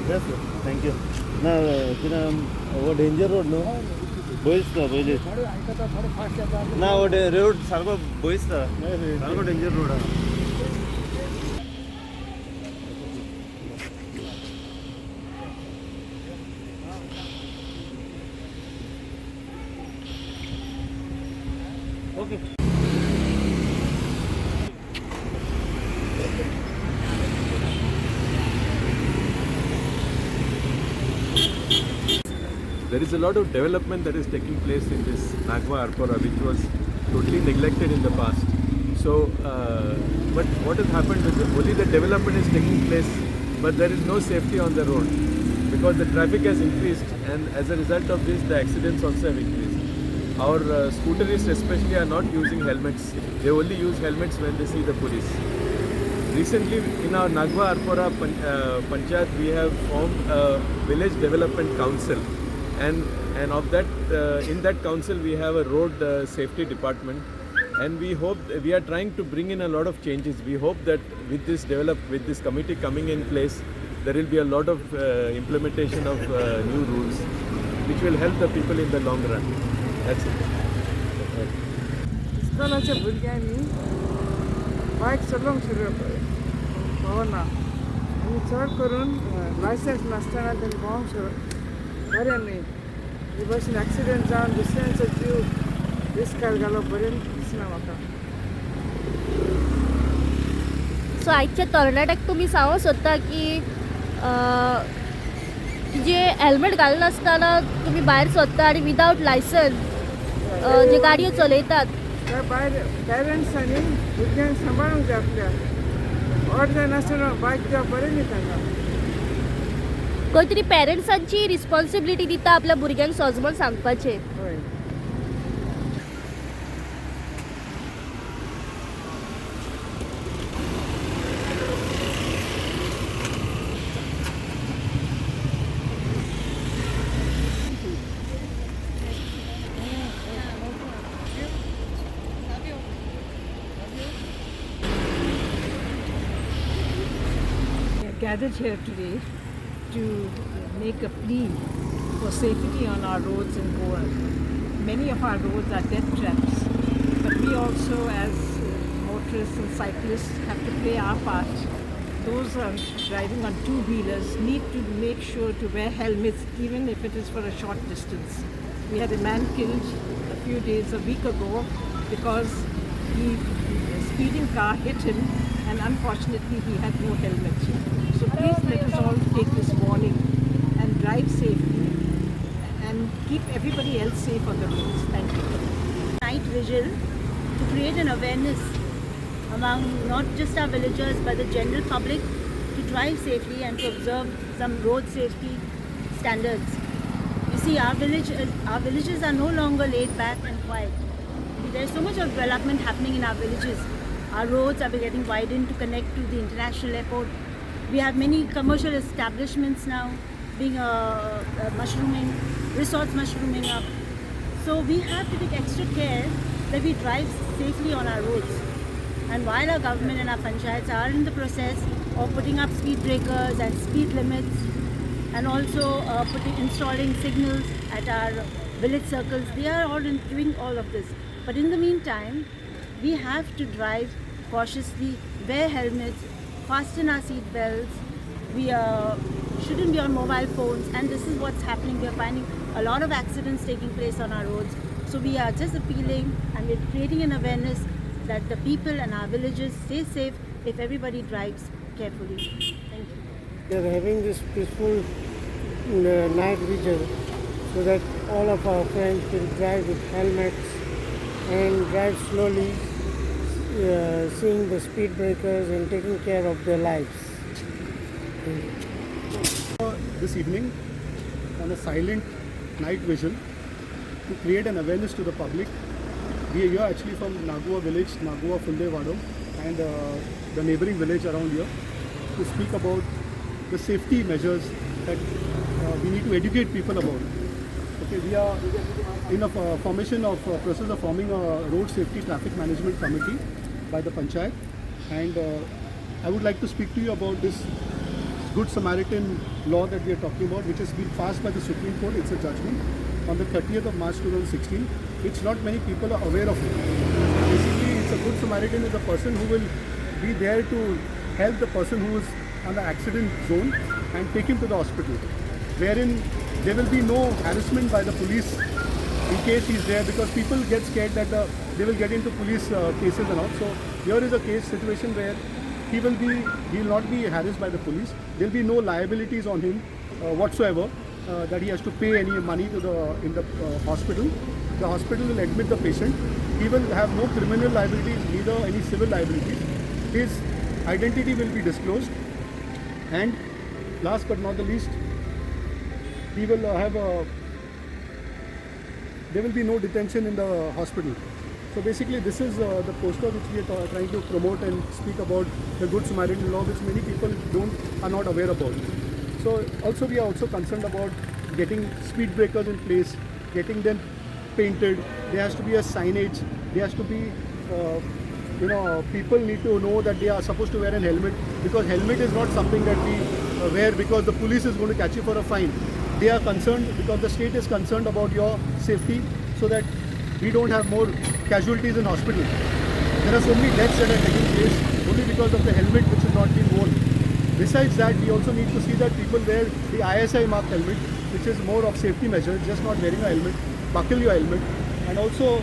Yes, sir. Thank you. ना वो danger road no बोईस था पहिले ना वो रोड सारखं बोईस था सारखं डेंजर रोड आहे okay There is a lot of development that is taking place in this Nagoa Arpora, which was totally neglected in the past. So, but what has happened is that only the development is taking place, but there is no safety on the road because the traffic has increased, and as a result of this, the accidents also have increased. Our scooterists especially are not using helmets. They only use helmets when they see the police. Recently, in our Nagoa Arpora Panchayat, we have formed a village development council. And of that, in that council we have a road safety department, and we are trying to bring in a lot of changes. We hope that with this committee coming in place, there will be a lot of implementation of new rules, which will help the people in the long run. That's it. इस्कॉलाच्या भुरग्यांनी bike चलोवंक सुरू पावना आनी चड करून licence नासतना तेणी भोंवंक सुरू बरें न्ही हे भशेन एक्सिडेंट जावन दुसऱ्यांचो जीव रिस्कार घालप बरें दिसना म्हाका. सो आजच्या तरणाट्याक तुमी सांगूंक सोदता की जे हेल्मेट घालनासतना तुमी भायर सरता आनी विदावट लायसन्स जे गाडयो चलयतात त्या भायर पॅरंट्सांनी भुरग्यांक सांबाळूंक जाय आपल्या ऑड जायनासतना बायक दिवप बरें न्ही तांकां. खंय तरी पॅरंट्सांची रिस्पॉन्सिबिलिटी दिता आपल्या भुरग्यांक समजून सांगपाचें. हय gathered here today to make a plea for safety on our roads in Goa. Many of our roads are death traps, but we also as motorists and cyclists have to play our part. Those who are driving on two-wheelers need to make sure to wear helmets even if it is for a short distance. We had a man killed a week ago because a speeding car hit him and unfortunately he had no helmet. So please let us all take this warning and drive safely and keep everybody else safe on the roads. Thank you. Night vigil to create an awareness among not just our villagers but the general public to drive safely and to observe some road safety standards. You see, our villages are no longer laid back and quiet. There is so much of development happening in our villages. Our roads are getting widened to connect to the international airport. We have many commercial establishments now being mushrooming, resorts mushrooming up. So we have to take extra care that we drive safely on our roads. And while our government and our panchayats are in the process of putting up speed breakers and speed limits and also installing signals at our village circles, they are all doing all of this. But in the meantime, we have to drive cautiously, wear helmets, fasten our seat belts. We shouldn't be on mobile phones, and this is what's happening. We are finding a lot of accidents taking place on our roads. So we are just appealing and we're creating an awareness that the people and our villages stay safe if everybody drives carefully. Thank you. We are having this peaceful night vigil so that all of our friends will drive with helmets and drive slowly, seeing the speed breakers and taking care of their lives. This evening on a silent night vigil to create an awareness to the public. We are here actually from Nagoa village, Nagoa Fundevado, and the neighboring village around here to speak about the safety measures that we need to educate people about. Okay, we are in a process of forming a road safety traffic management committee by the panchayat, and I would like to speak to you about this Good Samaritan law that we are talking about, which has been passed by the Supreme Court. It's a judgment on the 30th of March 2016, which not many people are aware of it. Basically, it's a Good Samaritan is a person who will be there to help the person who is on the accident zone and take him to the hospital, wherein there will be no harassment by the police in case he's there, because people get scared that they will get into police cases and all. So here is a case situation where he will not be harassed by the police. There will be no liabilities on him whatsoever, that he has to pay any money to the hospital. The hospital will admit the patient. He will have no criminal liabilities, neither any civil liabilities. His identity will be disclosed, and last but not the least, he will there will be no detention in the hospital. So basically, this is the poster which we are trying to promote and speak about the Good Samaritan law, which many people are not aware about. So also we are also concerned about getting speed breakers in place, getting them painted. There has to be a signage. There has to be, people need to know that they are supposed to wear a helmet, because helmet is not something that we wear because the police is going to catch you for a fine. They are concerned because the state is concerned about your safety, so that we don't have more casualties in hospital. There are so many deaths that are taking place only because of the helmet which has not been worn. Besides that, we also need to see that people wear the ISI marked helmet, which is more of safety measure, just not wearing a helmet, buckle your helmet, and also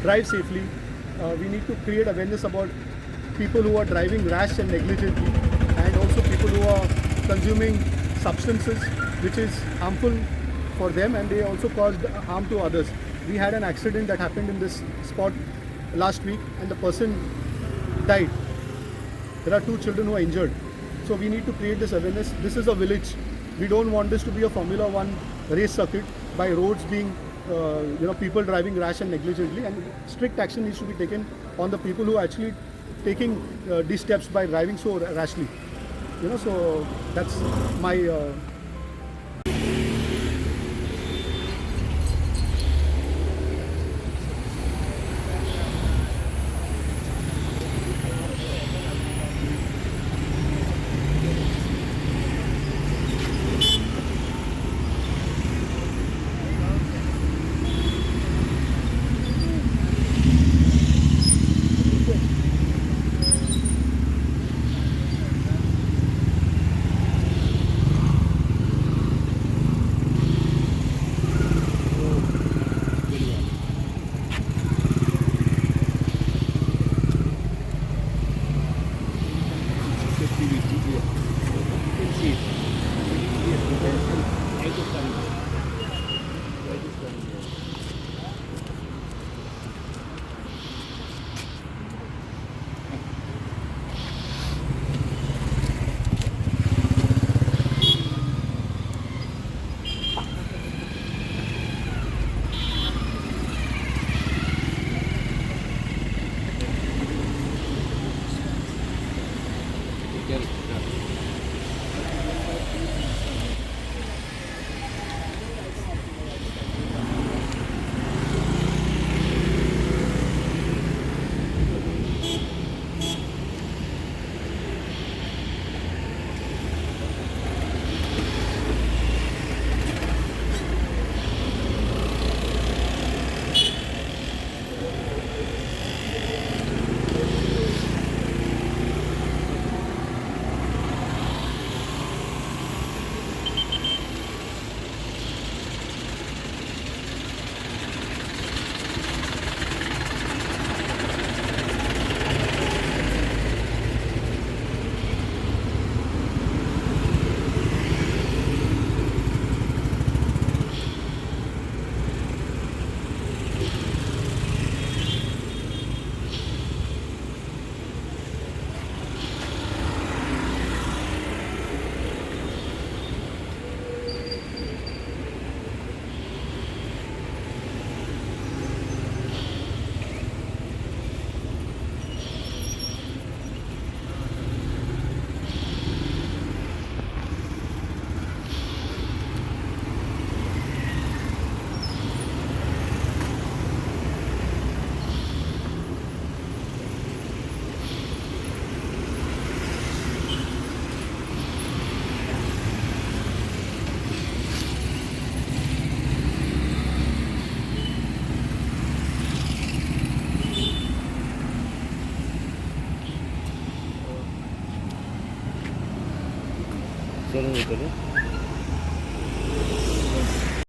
drive safely. We need to create awareness about people who are driving rash and negligently, and also people who are consuming substances which is harmful for them, and they also caused harm to others. We had an accident that happened in this spot last week, and the person died. There are 2 children who are injured. So we need to create this awareness. This is a village. We don't want this to be a Formula 1 race circuit by roads being, people driving rash and negligently, and strict action needs to be taken on the people who are actually taking these steps by driving so rashly. So that's my करून घेतले